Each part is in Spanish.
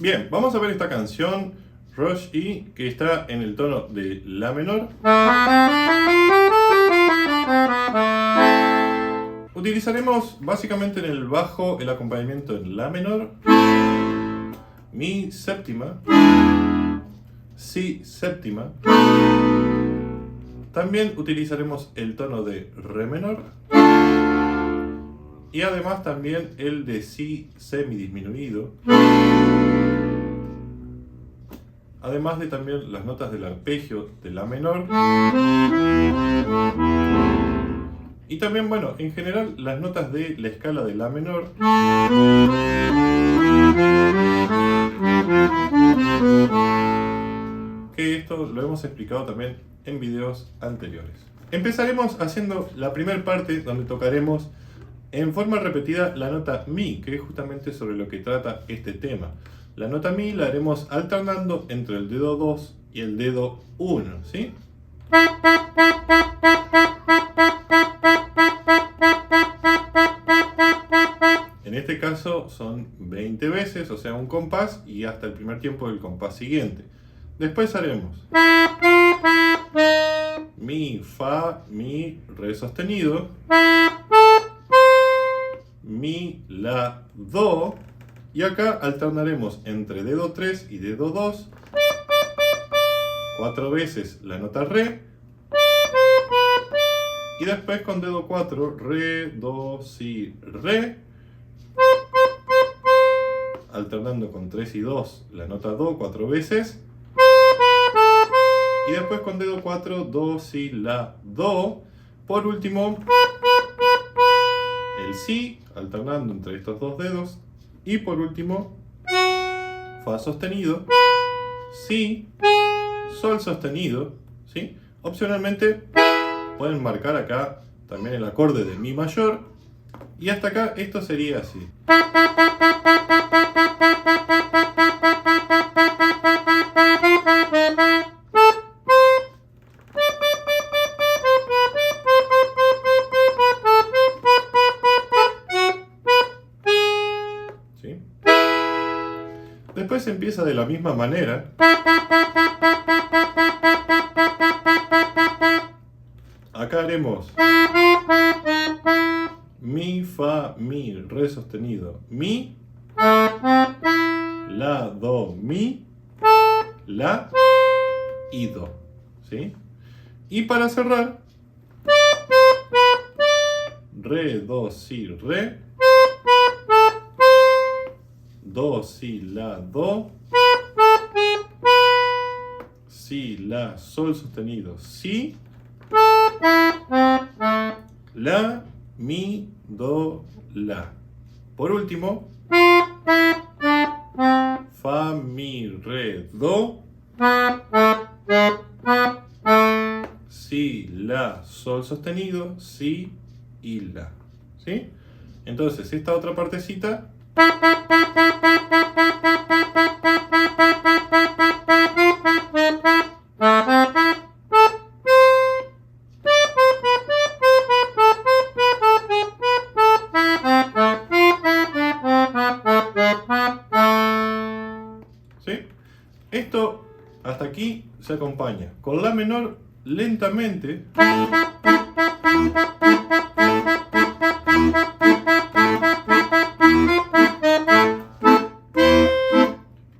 Bien, vamos a ver esta canción Rush E, que está en el tono de La menor. Utilizaremos básicamente en el bajo el acompañamiento en La menor, Mi séptima, Si séptima. También utilizaremos el tono de Re menor y además también el de Si semidisminuido. Además de también las notas del arpegio de La menor. Y también, bueno, en general las notas de la escala de La menor. Que esto lo hemos explicado también en videos anteriores. Empezaremos haciendo la primera parte donde tocaremos en forma repetida la nota Mi, que es justamente sobre lo que trata este tema. La nota Mi la haremos alternando entre el dedo 2 y el dedo 1, ¿sí? En este caso son 20 veces, o sea, un compás y hasta el primer tiempo del compás siguiente. Después haremos Mi, Fa, Mi, Re sostenido, Mi, La, Do, y acá alternaremos entre dedo 3 y dedo 2, 4 veces la nota Re, y después con dedo 4, Re, Do, Si, Re, alternando con 3 y 2 la nota Do 4 veces, y después con dedo 4, Do, Si, La, Do. Por último, el Si, alternando entre estos dos dedos. Y por último, Fa sostenido, Si, Sol sostenido, ¿sí? Opcionalmente pueden marcar acá también el acorde de Mi mayor. Y hasta acá esto sería así. ¿Sí? Después empieza de la misma manera. Acá haremos Mi, Fa, Mi, Re sostenido, Mi, La, Do, Mi, La y Do, ¿sí? Y para cerrar, Re, Do, Si, Re, Do, Si, La, Do, Si, La, Sol sostenido, Si, La, Mi, Do, La. Por último, Fa, Mi, Re, Do, Si, La, Sol sostenido, Si y La. ¿Sí? Entonces, esta otra partecita. ¿Sí? Esto hasta aquí se acompaña con la menor lentamente.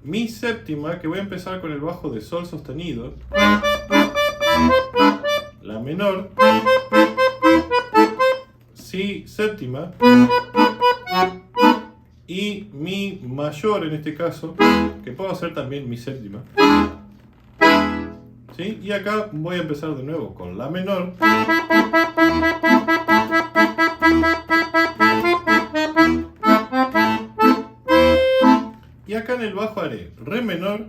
Mi séptima, que voy a empezar con el bajo de sol sostenido, la menor, si séptima y mi mayor en este caso, que puedo hacer también mi séptima. ¿Sí? Y acá voy a empezar de nuevo con la menor. Y acá en el bajo haré re menor,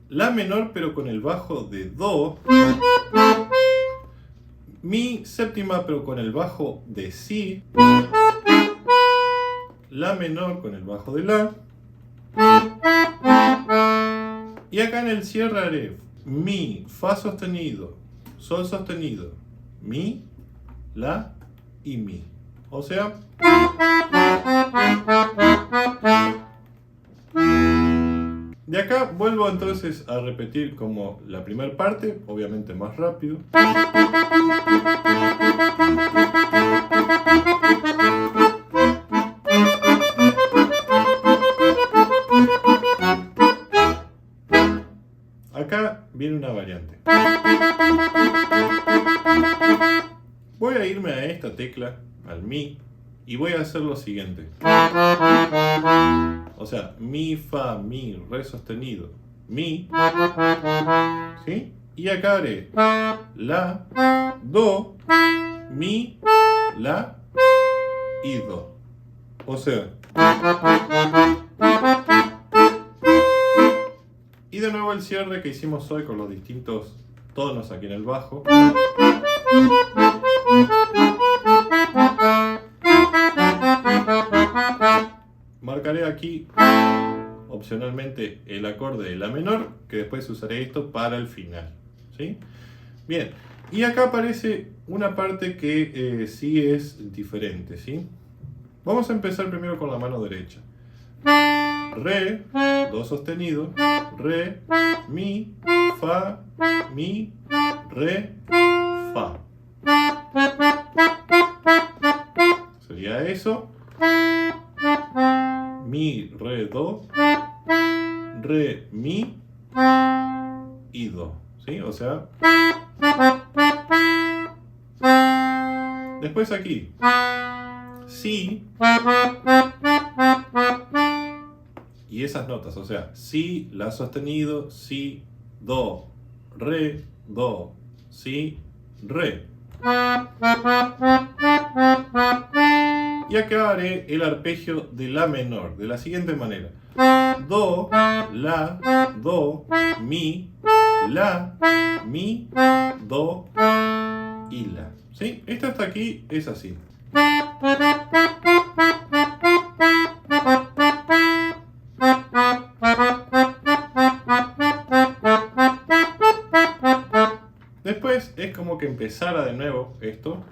la menor pero con el bajo de do, mi séptima pero con el bajo de si, la menor con el bajo de la, y acá en el cierre haré mi, fa sostenido, sol sostenido, mi, la y mi. O sea, de acá vuelvo entonces a repetir como la primera parte, obviamente más rápido. Acá viene una variante. Voy a irme a esta tecla, al mi, y voy a hacer lo siguiente. O sea, mi, fa, mi, re sostenido, mi, ¿sí? Y acá haré la, do, mi, la y do. O sea, y de nuevo el cierre que hicimos hoy con los distintos tonos aquí en el bajo. Marcaré aquí opcionalmente el acorde de la menor, que después usaré esto para el final, ¿sí? Bien, y acá aparece una parte que sí es diferente, ¿sí? Vamos a empezar primero con la mano derecha. Re, do sostenido, re, mi, fa, mi, re, fa. Sería eso. Mi, re, do, re, mi y do, ¿sí? O sea, después aquí, si y esas notas, o sea, si, la sostenido, si, do, si, re. Y acá haré el arpegio de la menor, de la siguiente manera. Do, la, do, mi, la, mi, do y la. ¿Sí? Esto hasta aquí es así. Después es como que empezara de nuevo esto.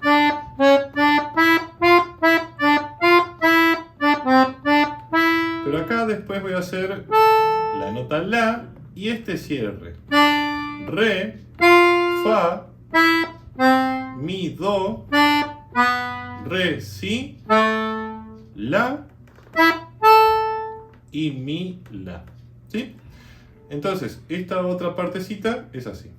Pero acá después voy a hacer la nota la y este cierre. Re, fa, mi, do, re, si, la y mi, la. ¿Sí? Entonces, esta otra partecita es así.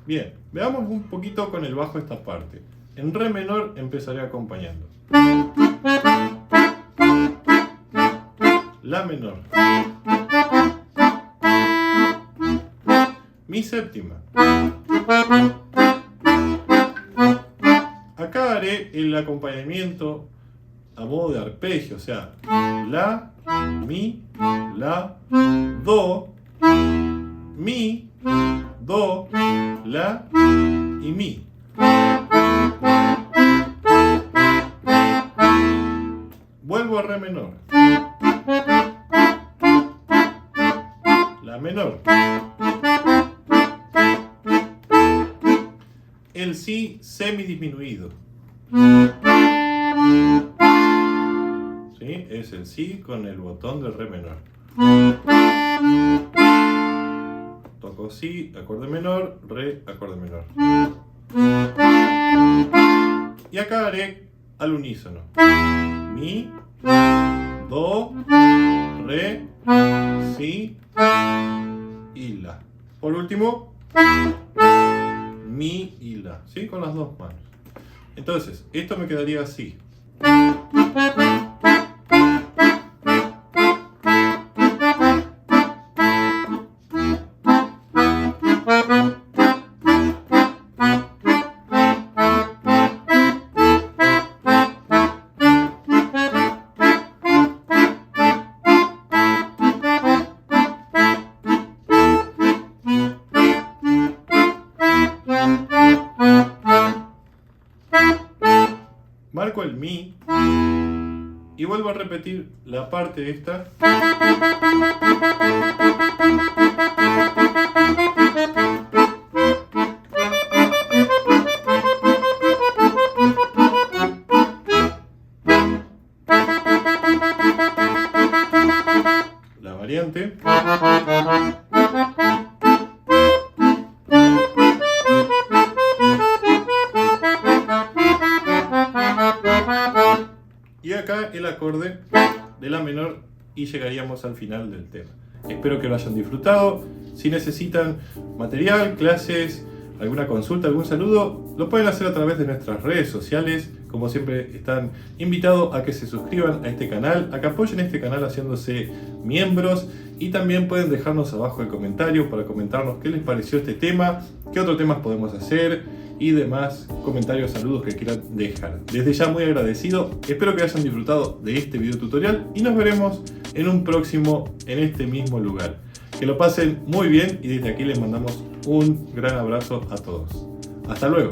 Bien, veamos un poquito con el bajo esta parte. En re menor empezaré acompañando. La menor. Mi séptima. Acá haré el acompañamiento a modo de arpegio, o sea, la, mi, la, do, mi, do, la y mi. Vuelvo a re menor. La menor. El si semidisminuido. ¿Sí? Es el Si con el botón de Re menor. Toco Si, acorde menor, Re, acorde menor. Y acá haré al unísono. Mi, Do, Re, Si y La. Por último, Mi y La, ¿sí? Con las dos manos. Entonces, esto me quedaría así. Marco el Mi y vuelvo a repetir la parte esta. La variante. Y acá el acorde de La menor y llegaríamos al final del tema. Espero que lo hayan disfrutado. Si necesitan material, clases, alguna consulta, algún saludo, lo pueden hacer a través de nuestras redes sociales. Como siempre, están invitados a que se suscriban a este canal, a que apoyen este canal haciéndose miembros, y también pueden dejarnos abajo el comentario para comentarnos qué les pareció este tema, qué otros temas podemos hacer y demás comentarios, saludos que quieran dejar. Desde ya muy agradecido, espero que hayan disfrutado de este video tutorial y nos veremos en un próximo en este mismo lugar. Que lo pasen muy bien y desde aquí les mandamos un gran abrazo a todos. Hasta luego.